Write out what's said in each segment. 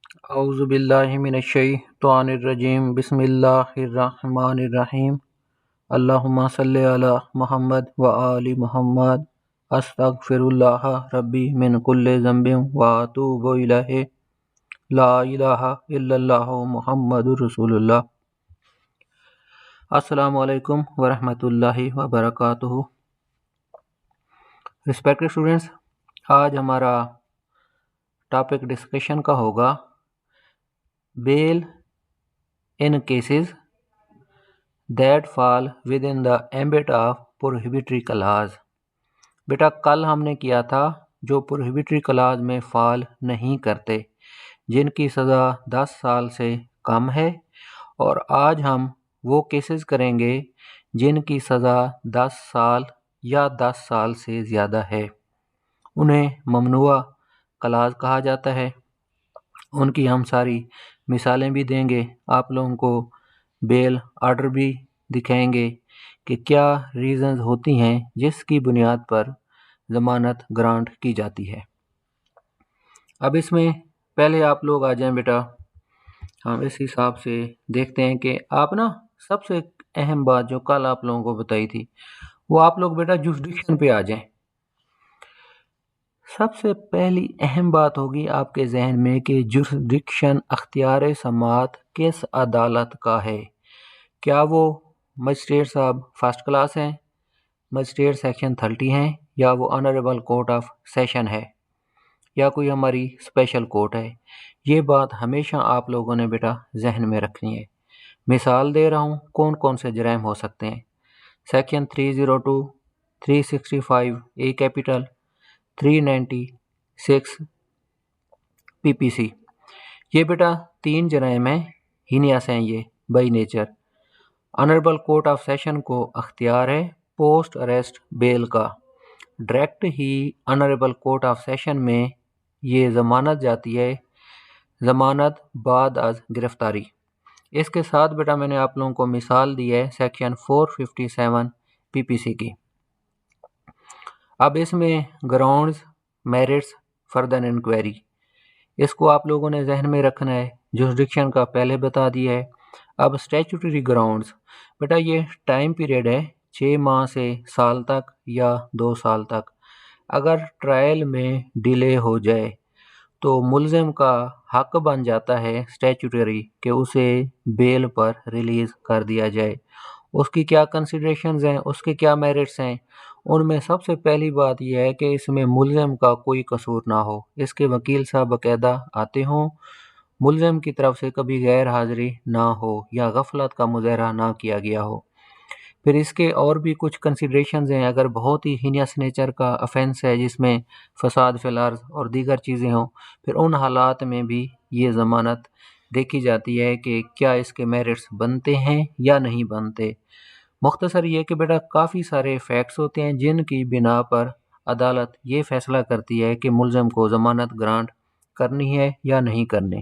اعوذ باللہ من الشیطان الرجیم بسم اللہ الرحمن الرحیم اللہم صلی علی محمد و آل محمد استغفر اللہ ربی من کل ذنب و اتوب الیہ لا الہ الا اللہ محمد رسول اللہ۔ السلام علیکم ورحمۃ اللہ وبرکاتہ۔ ریسپیکٹڈ اسٹوڈنٹس، آج ہمارا ٹاپک ڈسکشن کا ہوگا بیل in cases that fall within the ambit of prohibitory clause۔ بیٹا کل ہم نے کیا تھا جو prohibitory clause میں فال نہیں کرتے، جن کی سزا 10 سال سے کم ہے، اور آج ہم وہ کیسز کریں گے جن کی سزا 10 سال یا 10 سال سے زیادہ ہے۔ انہیں ممنوع کلاز کہا جاتا ہے۔ ان کی ہم ساری مثالیں بھی دیں گے، آپ لوگوں کو بیل آرڈر بھی دکھائیں گے کہ کیا ریزنز ہوتی ہیں جس کی بنیاد پر ضمانت گرانٹ کی جاتی ہے۔ اب اس میں پہلے آپ لوگ آ جائیں بیٹا، ہم اس حساب سے دیکھتے ہیں کہ آپ نا سب سے اہم بات جو کل آپ لوگوں کو بتائی تھی وہ آپ لوگ بیٹا جوسڈکشن پہ آ جائیں۔ سب سے پہلی اہم بات ہوگی آپ کے ذہن میں کہ جوسڈکشن اختیار سماعت کس عدالت کا ہے۔ کیا وہ مجسٹریٹ صاحب فرسٹ کلاس ہیں، مجسٹریٹ سیکشن 30 ہیں، یا وہ آنریبل کورٹ آف سیشن ہے، یا کوئی ہماری اسپیشل کورٹ ہے۔ یہ بات ہمیشہ آپ لوگوں نے بیٹا ذہن میں رکھنی ہے۔ مثال دے رہا ہوں کون کون سے جرائم ہو سکتے ہیں۔ سیکشن 302، 365 اے کیپیٹل، 396 پی پی سی۔ یہ بیٹا 3 جرائم ہیں، ہینیس ہیں یہ by nature. Honourable court of session کو اختیار ہے پوسٹ اریسٹ بیل کا، direct he honourable court of session میں یہ ضمانت جاتی ہے، ضمانت بعد از گرفتاری۔ اس کے ساتھ بیٹا میں نے آپ لوگوں کو مثال دی ہے سیکشن 457 پی پی سی کی۔ اب اس میں گراؤنڈز میرٹس فردر انکوائری، اس کو آپ لوگوں نے ذہن میں رکھنا ہے۔ جوسڈکشن کا پہلے بتا دیا ہے۔ اب اسٹیچوٹری گراؤنڈز، بیٹا یہ ٹائم پیریڈ ہے 6 ماہ سے سال تک یا 2 سال تک۔ اگر ٹرائل میں ڈیلے ہو جائے تو ملزم کا حق بن جاتا ہے اسٹیچوٹری کہ اسے بیل پر ریلیز کر دیا جائے۔ اس کی کیا کنسیڈریشنز ہیں، اس کے کیا میرٹس ہیں؟ ان میں سب سے پہلی بات یہ ہے کہ اس میں ملزم کا کوئی قصور نہ ہو، اس کے وکیل صاحب باقاعدہ آتے ہوں، ملزم کی طرف سے کبھی غیر حاضری نہ ہو یا غفلت کا مظاہرہ نہ کیا گیا ہو۔ پھر اس کے اور بھی کچھ کنسیڈریشنز ہیں، اگر بہت ہی ہینیس نیچر کا افینس ہے جس میں فساد فی الارض اور دیگر چیزیں ہوں، پھر ان حالات میں بھی یہ ضمانت دیکھی جاتی ہے کہ کیا اس کے میرٹس بنتے ہیں یا نہیں بنتے۔ مختصر یہ کہ بیٹا کافی سارے فیکٹس ہوتے ہیں جن کی بنا پر عدالت یہ فیصلہ کرتی ہے کہ ملزم کو ضمانت گرانٹ کرنی ہے یا نہیں کرنی۔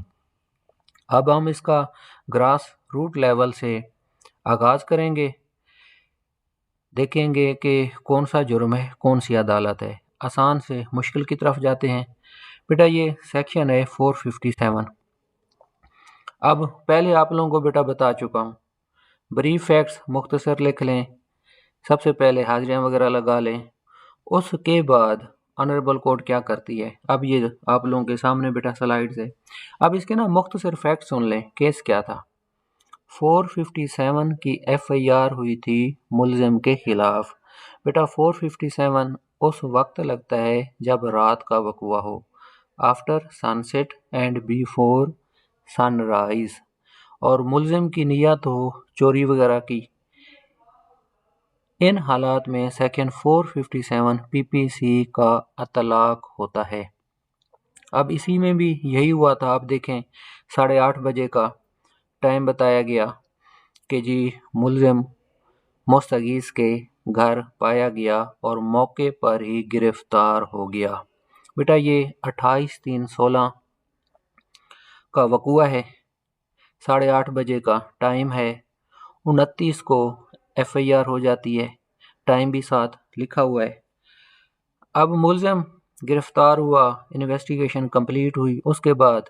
اب ہم اس کا گراس روٹ لیول سے آغاز کریں گے، دیکھیں گے کہ کون سا جرم ہے، کون سی عدالت ہے۔ آسان سے مشکل کی طرف جاتے ہیں۔ بیٹا یہ سیکشن ہے 457۔ اب پہلے آپ لوگوں کو بیٹا بتا چکا ہوں، بریف فیکٹس مختصر لکھ لیں، سب سے پہلے حاضریاں وغیرہ لگا لیں۔ اس کے بعد آنریبل کورٹ کیا کرتی ہے، اب یہ آپ لوگوں کے سامنے بیٹا سلائیڈز ہے۔ اب اس کے نا مختصر فیکٹ سن لیں، کیس کیا تھا۔ 457 کی ایف آئی آر ہوئی تھی ملزم کے خلاف۔ بیٹا 457 اس وقت لگتا ہے جب رات کا وقوع ہو، after sunset and before sunrise, اور ملزم کی نیت ہو چوری وغیرہ کی۔ ان حالات میں سیکشن 457 پی پی سی کا اطلاق ہوتا ہے۔ اب اسی میں بھی یہی ہوا تھا، آپ دیکھیں 8:30 بجے کا ٹائم بتایا گیا کہ جی ملزم مستغیث کے گھر پایا گیا اور موقع پر ہی گرفتار ہو گیا۔ بیٹا یہ 28/3/16 کا وقوع ہے، 8:30 بجے کا ٹائم ہے، 29 کو ایف آئی آر ہو جاتی ہے، ٹائم بھی ساتھ لکھا ہوا ہے۔ اب ملزم گرفتار ہوا، انویسٹیگیشن کمپلیٹ ہوئی، اس کے بعد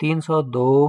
302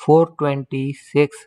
426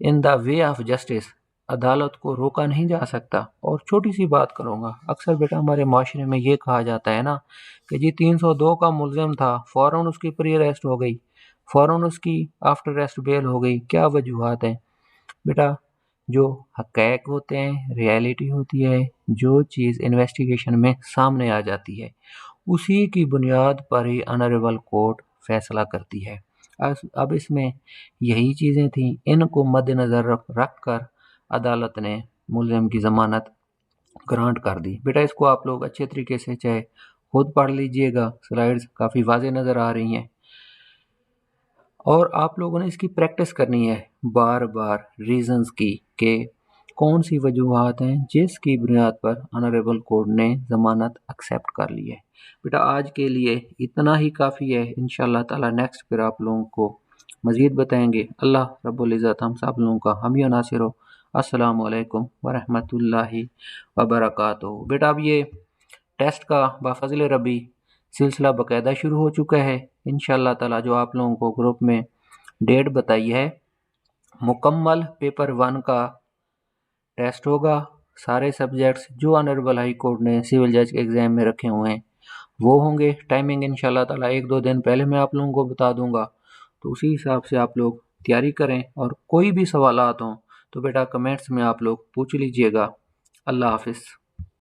ان دا وے آف جسٹس، عدالت کو روکا نہیں جا سکتا۔ اور چھوٹی سی بات کروں گا، اکثر بیٹا ہمارے معاشرے میں یہ کہا جاتا ہے نا کہ جی 302 کا ملزم تھا، فوراً اس کی پری اریسٹ ہو گئی، فوراً اس کی آفٹر اریسٹ بیل ہو گئی، کیا وجوہات ہیں؟ بیٹا جو حقائق ہوتے ہیں، ریالٹی ہوتی ہے، جو چیز انویسٹیگیشن میں سامنے آ جاتی ہے، اسی کی بنیاد پر ہی آنریبل کورٹ فیصلہ کرتی ہے۔ اب اس میں یہی چیزیں تھیں، ان کو مد نظر رکھ کر عدالت نے ملزم کی ضمانت گرانٹ کر دی۔ بیٹا اس کو آپ لوگ اچھے طریقے سے چاہے خود پڑھ لیجئے گا، سلائیڈز کافی واضح نظر آ رہی ہیں، اور آپ لوگوں نے اس کی پریکٹس کرنی ہے بار بار ریزنز کی، کہ کون سی وجوہات ہیں جس کی بنیاد پر آنریبل کورٹ نے ضمانت ایکسیپٹ کر لی ہے۔ بیٹا آج کے لیے اتنا ہی کافی ہے، انشاءاللہ تعالی نیکسٹ پھر آپ لوگوں کو مزید بتائیں گے۔ اللہ رب العزت ہم سب لوگوں کا حامی و ناصر ہو۔ السلام علیکم ورحمۃ اللہ وبرکاتہ۔ بیٹا اب یہ ٹیسٹ کا بفضل ربی سلسلہ باقاعدہ شروع ہو چکا ہے، انشاءاللہ تعالی جو آپ لوگوں کو گروپ میں ڈیٹ بتائی ہے، مکمل پیپر 1 کا ٹیسٹ ہوگا، سارے سبجیکٹس جو آنریبل ہائی کورٹ نے سول جج کے ایگزام میں رکھے ہوئے ہیں وہ ہوں گے۔ ٹائمنگ انشاءاللہ تعالی 1-2 دن پہلے میں آپ لوگوں کو بتا دوں گا، تو اسی حساب سے آپ لوگ تیاری کریں، اور کوئی بھی سوالات ہوں تو بیٹا کمنٹس میں آپ لوگ پوچھ لیجئے گا۔ اللہ حافظ۔